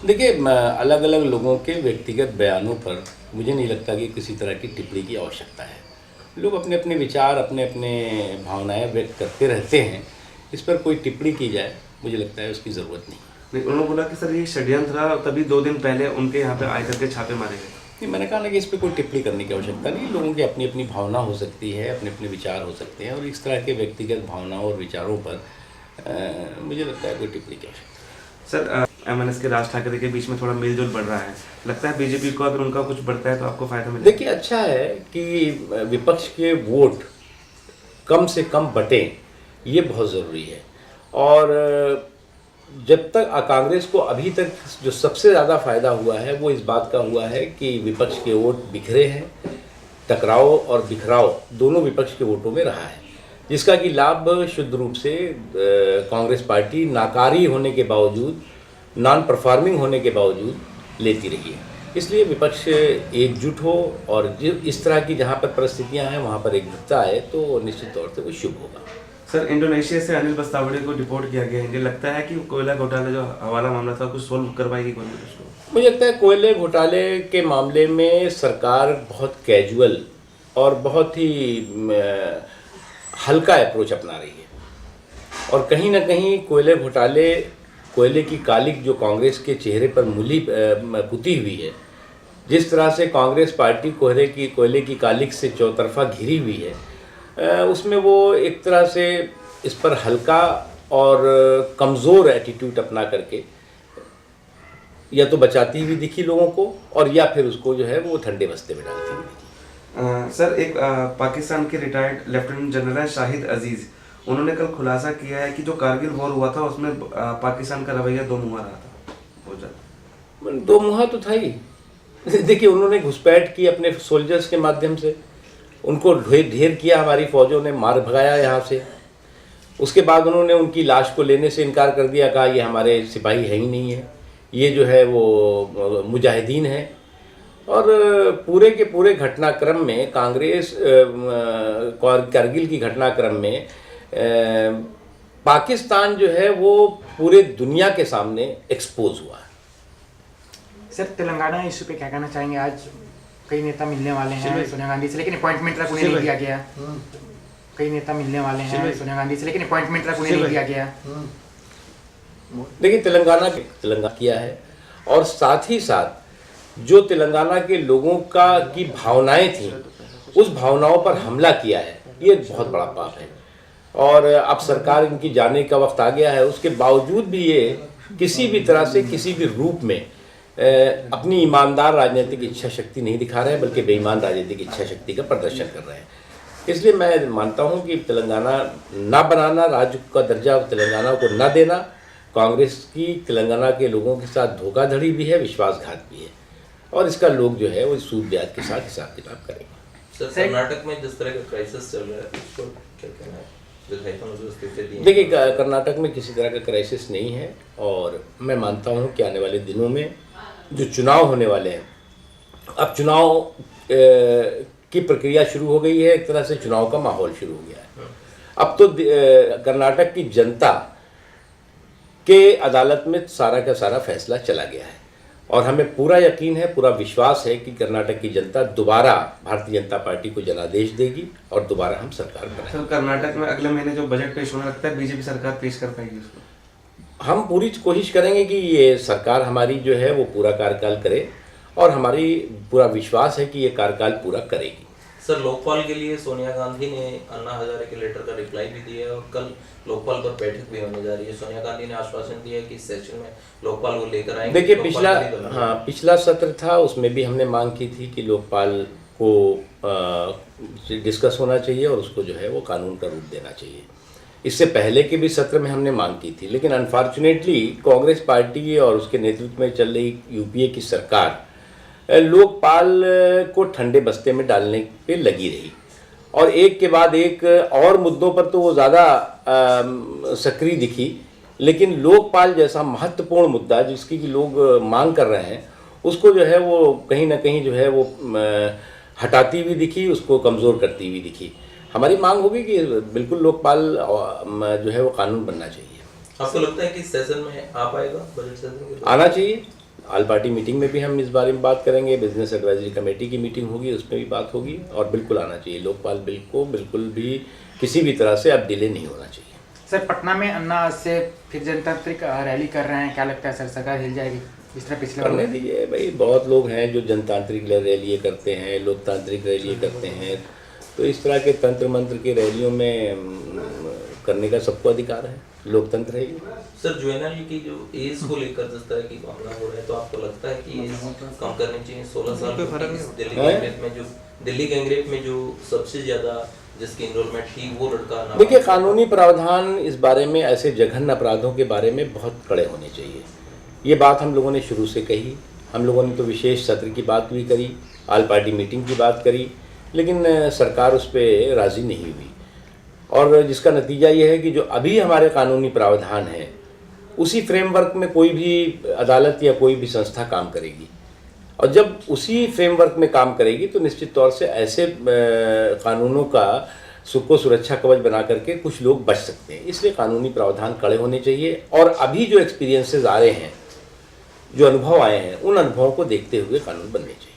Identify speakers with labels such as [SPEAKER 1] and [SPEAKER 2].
[SPEAKER 1] देखिए, अलग अलग लोगों के व्यक्तिगत बयानों पर मुझे नहीं लगता कि किसी तरह की टिप्पणी की आवश्यकता है। लोग अपने अपने विचार, अपने अपने भावनाएं व्यक्त करते रहते हैं। इस पर कोई टिप्पणी की जाए, मुझे लगता है उसकी ज़रूरत नहीं।
[SPEAKER 2] नहीं, उन्होंने बोला कि सर ये षड्यंत्र था, तभी 2 दिन पहले उनके यहाँ पे आए करके छापे मारे गए।
[SPEAKER 1] नहीं, मैंने कहा ना कि इस पर कोई टिप्पणी करने की आवश्यकता नहीं। लोगों की अपनी अपनी भावना हो सकती है, अपने अपने विचार हो सकते हैं, और इस तरह के व्यक्तिगत भावनाओं और विचारों पर मुझे लगता है कोई टिप्पणी की आवश्यकता
[SPEAKER 2] सर एमएनएस के राज ठाकरे के बीच में थोड़ा मेलजोल बढ़ रहा है, लगता है बीजेपी को अगर उनका कुछ बढ़ता है तो आपको फायदा
[SPEAKER 1] है।
[SPEAKER 2] मिलेगा?
[SPEAKER 1] देखिए, अच्छा है कि विपक्ष के वोट कम से कम बटें, ये बहुत ज़रूरी है। और जब तक कांग्रेस को अभी तक जो सबसे ज़्यादा फायदा हुआ है वो इस बात का हुआ है कि विपक्ष के वोट बिखरे हैं। टकराव और बिखराव दोनों विपक्ष के वोटों में रहा है, जिसका कि लाभ शुद्ध रूप से कांग्रेस पार्टी नाकारी होने के बावजूद, नॉन परफॉर्मिंग होने के बावजूद लेती रही है। इसलिए विपक्ष एकजुट हो और इस तरह की जहाँ पर परिस्थितियाँ हैं वहाँ पर एकजुटता आए तो निश्चित तौर से वो शुभ होगा।
[SPEAKER 2] सर इंडोनेशिया से अनिल बस्तावड़े को डिपोर्ट किया गया है, मुझे लगता है कि कोयला घोटाले जो हवाला मामला था कुछ सोल्व करवाएगी गवर्नमेंट उसको?
[SPEAKER 1] मुझे लगता है कोयले घोटाले के मामले में सरकार बहुत कैजुअल और बहुत ही हल्का अप्रोच अपना रही है। और कहीं ना कहीं कोयले घोटाले, कोयले की कालिक जो कांग्रेस के चेहरे पर पुती हुई है, जिस तरह से कांग्रेस पार्टी कोयले की कालिक से चौतरफा घिरी हुई है, उसमें वो एक तरह से इस पर हल्का और कमज़ोर एटीट्यूड अपना करके या तो बचाती हुई दिखी लोगों को, और या फिर उसको जो है वो ठंडे बस्ते में डालती हुई दिखी।
[SPEAKER 2] सर एक पाकिस्तान के रिटायर्ड लेफ्टिनेंट जनरल हैं शाहिद अजीज़, उन्होंने कल खुलासा किया है कि जो कारगिल वॉर हुआ था उसमें पाकिस्तान का रवैया दो मुहा रहा था, बहुत ज़्यादा।
[SPEAKER 1] दो मुहा तो था ही। देखिए, उन्होंने घुसपैठ की अपने सोल्जर्स के माध्यम से, उनको ढेर किया, हमारी फ़ौजों ने मार भगाया यहाँ से। उसके बाद उन्होंने उनकी लाश को लेने से इनकार कर दिया, कहा ये हमारे सिपाही है ही नहीं है, ये जो है वो मुजाहिदीन है। और पूरे के पूरे घटनाक्रम में कांग्रेस कारगिल की घटनाक्रम में पाकिस्तान जो है वो पूरे दुनिया के सामने एक्सपोज हुआ है।
[SPEAKER 3] सर तेलंगाना इशू पे क्या कहना चाहेंगे? आज कई नेता मिलने वाले हैं सोनिया गांधी से, लेकिन अपॉइंटमेंट तक उन्हें नहीं दिया गया। कई नेता मिलने वाले हैं सोनिया गांधी से, लेकिन अपॉइंटमेंट तक उन्हें नहीं दिया गया।
[SPEAKER 1] देखिए, तेलंगाना किया है, और साथ ही साथ जो तेलंगाना के लोगों की भावनाएं थी, उस भावनाओं पर हमला किया है, ये बहुत बड़ा पाप है। और अब सरकार इनकी जाने का वक्त आ गया है, उसके बावजूद भी ये किसी भी तरह से, किसी भी रूप में अपनी ईमानदार राजनीतिक इच्छा शक्ति नहीं दिखा रहे हैं, बल्कि बेईमान राजनीतिक इच्छा शक्ति का प्रदर्शन कर रहे हैं। इसलिए मैं मानता हूं कि तेलंगाना ना बनाना, राज्य का दर्जा तेलंगाना को ना देना, कांग्रेस की तेलंगाना के लोगों के साथ धोखाधड़ी भी है, विश्वासघात भी है, और इसका लोग जो है वो सूद ब्याज के साथ हिसाब किताब करेंगे।
[SPEAKER 4] सर कर्नाटक में जिस तरह का क्राइसिस चल रहा है, उसको क्या कहना है?
[SPEAKER 1] देखिए, कर्नाटक में किसी तरह का क्राइसिस नहीं है, और मैं मानता हूं कि आने वाले दिनों में जो चुनाव होने वाले हैं, अब चुनाव की प्रक्रिया शुरू हो गई है, एक तरह से चुनाव का माहौल शुरू हो गया है। अब तो कर्नाटक की जनता के अदालत में सारा का सारा फैसला चला गया है, और हमें पूरा यकीन है, पूरा विश्वास है कि कर्नाटक की जनता दोबारा भारतीय जनता पार्टी को जनादेश देगी और दोबारा हम सरकार बनाएंगे।
[SPEAKER 2] सर कर्नाटक में अगले महीने जो बजट पेश होने लगता है, बीजेपी सरकार पेश कर पाएगी उसको?
[SPEAKER 1] हम पूरी कोशिश करेंगे कि ये सरकार हमारी जो है वो पूरा कार्यकाल करे, और हमारी पूरा विश्वास है कि ये कार्यकाल पूरा करेगी।
[SPEAKER 4] सर लोकपाल के लिए सोनिया गांधी ने अन्ना हजारे के लेटर का रिप्लाई भी दिया है, और कल लोकपाल पर बैठक भी होने जा रही है। सोनिया गांधी ने आश्वासन दिया है कि इस सेशन में लोकपाल को लेकर आएंगे।
[SPEAKER 1] देखिए, पिछला सत्र था, उसमें भी हमने मांग की थी कि लोकपाल को डिस्कस होना चाहिए और उसको जो है वो कानून का रूप देना चाहिए। इससे पहले के भी सत्र में हमने मांग की थी, लेकिन अनफॉर्चुनेटली कांग्रेस पार्टी और उसके नेतृत्व में चल रही यूपीए की सरकार लोकपाल को ठंडे बस्ते में डालने पे लगी रही, और एक के बाद एक और मुद्दों पर तो वो ज़्यादा सक्रिय दिखी, लेकिन लोकपाल जैसा महत्वपूर्ण मुद्दा जिसकी कि लोग मांग कर रहे हैं, उसको जो है वो कहीं ना कहीं जो है वो हटाती हुई दिखी, उसको कमज़ोर करती हुई दिखी। हमारी मांग होगी कि बिल्कुल लोकपाल जो है वो कानून बनना चाहिए।
[SPEAKER 4] आपको लगता है कि सेशन में आ पाएगा बजट सेशन?
[SPEAKER 1] आना चाहिए, ऑल पार्टी मीटिंग में भी हम इस बारे में बात करेंगे, बिजनेस एडवाइजरी कमेटी की मीटिंग होगी, उसमें भी बात होगी और बिल्कुल आना चाहिए। लोकपाल बिल को बिल्कुल भी किसी भी तरह से अब डिले नहीं होना चाहिए।
[SPEAKER 3] सर पटना में अन्ना आज से फिर जनतांत्रिक रैली कर रहे हैं, क्या लगता है सर सरकार हिल जाएगी जिस तरह पिछले
[SPEAKER 1] करने दीजिए भाई, बहुत लोग हैं जो जनतांत्रिक रैलियाँ करते हैं, लोकतांत्रिक रैलियाँ करते हैं, तो इस तरह के तंत्र मंत्र की रैलियों में करने का सबको अधिकार है, लोकतंत्र है ये।
[SPEAKER 4] सर ज्वेनल की जो एज को लेकर जिस तरह की मामला हो रहा है, तो आपको लगता है कि एज कम करनी चाहिए? 16 साल दिल्ली गैंगरेप में जो सबसे ज्यादा जिसकी इनरोलमेंट थी वो लड़का ना।
[SPEAKER 1] देखिए, कानूनी प्रावधान इस बारे में, ऐसे जघन्य अपराधों के बारे में बहुत कड़े होने चाहिए। ये बात हम लोगों ने शुरू से कही, हम लोगों ने तो विशेष सत्र की बात भी करी, ऑल पार्टी मीटिंग की बात करी, लेकिन सरकार उस पर राज़ी नहीं हुई और जिसका नतीजा ये है कि जो अभी हमारे कानूनी प्रावधान है उसी फ्रेमवर्क में कोई भी अदालत या कोई भी संस्था काम करेगी और जब उसी फ्रेमवर्क में काम करेगी तो निश्चित तौर से ऐसे कानूनों का को सुरक्षा कवच बना करके कुछ लोग बच सकते हैं। इसलिए कानूनी प्रावधान कड़े होने चाहिए और अभी जो एक्सपीरियंसेस आ रहे हैं, जो अनुभव आए हैं, उन अनुभवों को देखते हुए कानून बनने चाहिए।